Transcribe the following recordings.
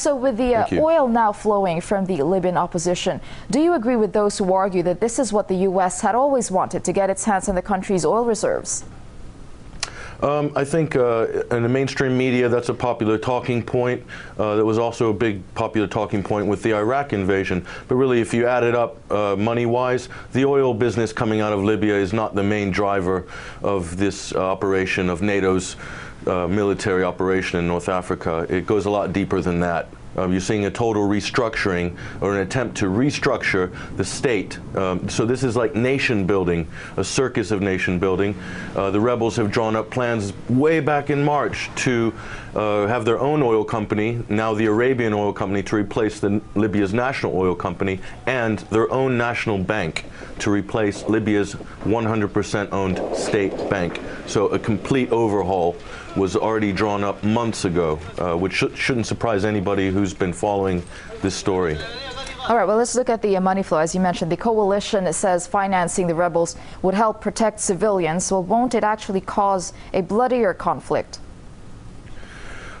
So with the oil now flowing from the Libyan opposition, do you agree with those who argue that this is what the U.S. had always wanted, to get its hands on the country's oil reserves? I think in the mainstream media, that's a popular talking point. That was also a big popular talking point with the Iraq invasion. But really, if you add it up money-wise, the oil business coming out of Libya is not the main driver of this operation, of NATO's military operation in North Africa. It goes a lot deeper than that. You're seeing a total restructuring, or an attempt to restructure the state. So this is like nation building, a circus of nation building. The rebels have drawn up plans way back in March to have their own oil company, now the Arabian oil company, to replace Libya's national oil company, and their own national bank to replace Libya's 100% owned state bank. So a complete overhaul was already drawn up months ago, which shouldn't surprise anybody who's been following this story. All right, well, let's look at the money flow. As you mentioned, the coalition says financing the rebels would help protect civilians. Well, won't it actually cause a bloodier conflict?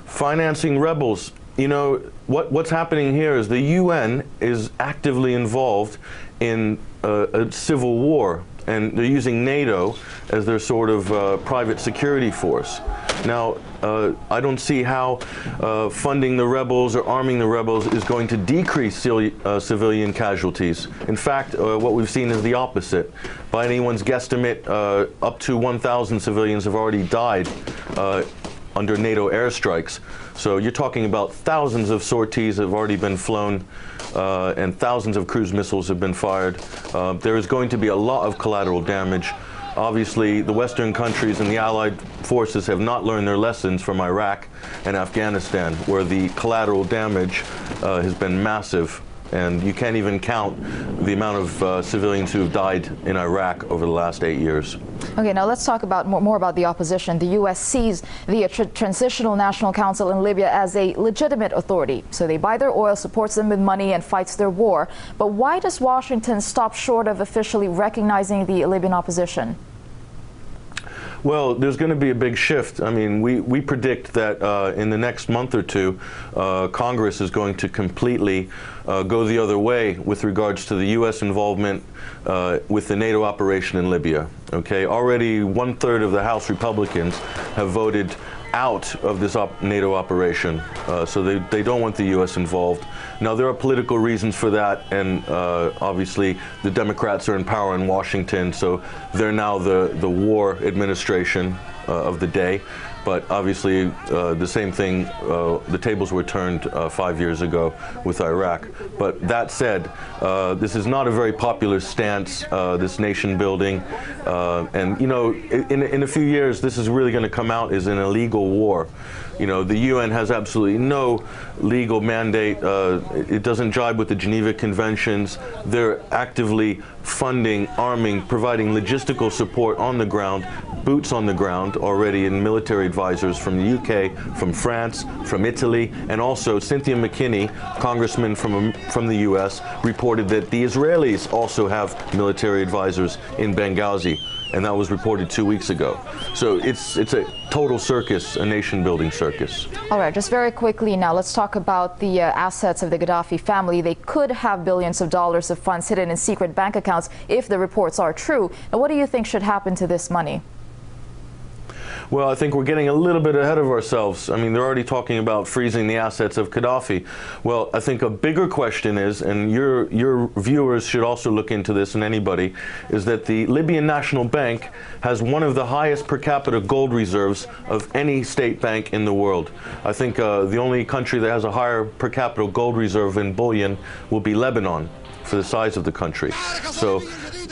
Financing rebels. You know, what's happening here is the UN is actively involved in a civil war, and they're using NATO as their sort of private security force. Now, I don't see how funding the rebels or arming the rebels is going to decrease civilian casualties. In fact, what we've seen is the opposite. By anyone's guesstimate, up to 1,000 civilians have already died under NATO airstrikes. So you're talking about thousands of sorties have already been flown, and thousands of cruise missiles have been fired. There is going to be a lot of collateral damage. Obviously, the Western countries and the Allied forces have not learned their lessons from Iraq and Afghanistan, where the collateral damage has been massive. And you can't even count the amount of civilians who have died in Iraq over the last 8 years. Okay, now let's talk about more about the opposition. The U.S. sees the Transitional National Council in Libya as a legitimate authority. So they buy their oil, supports them with money, and fights their war. But why does Washington stop short of officially recognizing the Libyan opposition? Well, there's going to be a big shift. I mean, we predict that in the next month or two, Congress is going to completely go the other way with regards to the U.S. involvement with the NATO operation in Libya. Okay, already 1/3 of the House Republicans have voted out of this NATO operation, so they don't want the U.S. involved. Now, there are political reasons for that, and obviously the Democrats are in power in Washington, so they're now the war administration of the day. But obviously the same thing, the tables were turned 5 years ago with Iraq. But that said, this is not a very popular stance, this nation building. And, you know, in a few years, this is really going to come out as an illegal war. You know, the UN has absolutely no legal mandate. It doesn't jibe with the Geneva Conventions. They're actively funding, arming, providing logistical support on the ground, boots on the ground already, in military advisors from the UK, from France, from Italy, and also Cynthia McKinney, congressman from the US, reported that the Israelis also have military advisors in Benghazi. And that was reported 2 weeks ago. So it's a total circus, a nation-building circus. All right, just very quickly now, let's talk about the assets of the Gaddafi family. They could have billions of dollars of funds hidden in secret bank accounts if the reports are true. Now, what do you think should happen to this money? Well, I think we're getting a little bit ahead of ourselves. I mean, they're already talking about freezing the assets of Gaddafi. Well, I think a bigger question is, and your viewers should also look into this, and anybody, is that the Libyan National Bank has one of the highest per capita gold reserves of any state bank in the world. I think the only country that has a higher per capita gold reserve in bullion will be Lebanon, for the size of the country. So,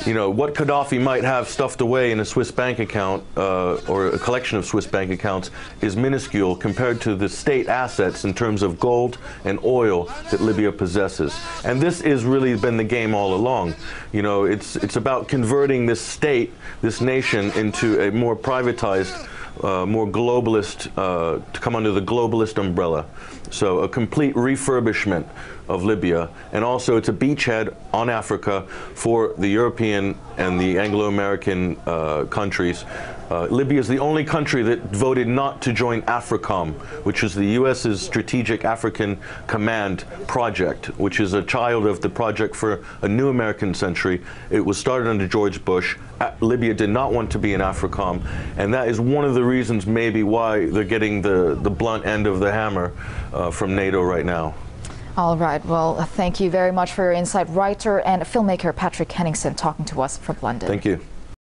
you know, what Gaddafi might have stuffed away in a Swiss bank account or a collection of Swiss bank accounts is minuscule compared to the state assets in terms of gold and oil that Libya possesses. And this has really been the game all along. You know, it's about converting this state, this nation, into a more privatized, more globalist, to come under the globalist umbrella. So a complete refurbishment of Libya, and also it's a beachhead on Africa for the European and the Anglo-American countries Libya is the only country that voted not to join AFRICOM, which is the U.S.'s Strategic African Command project, which is a child of the Project for a New American Century. It was started under George Bush. Libya did not want to be in AFRICOM, and that is one of the reasons maybe why they're getting the blunt end of the hammer from NATO right now. All right. Well, thank you very much for your insight. Writer and filmmaker Patrick Henningsen talking to us from London. Thank you.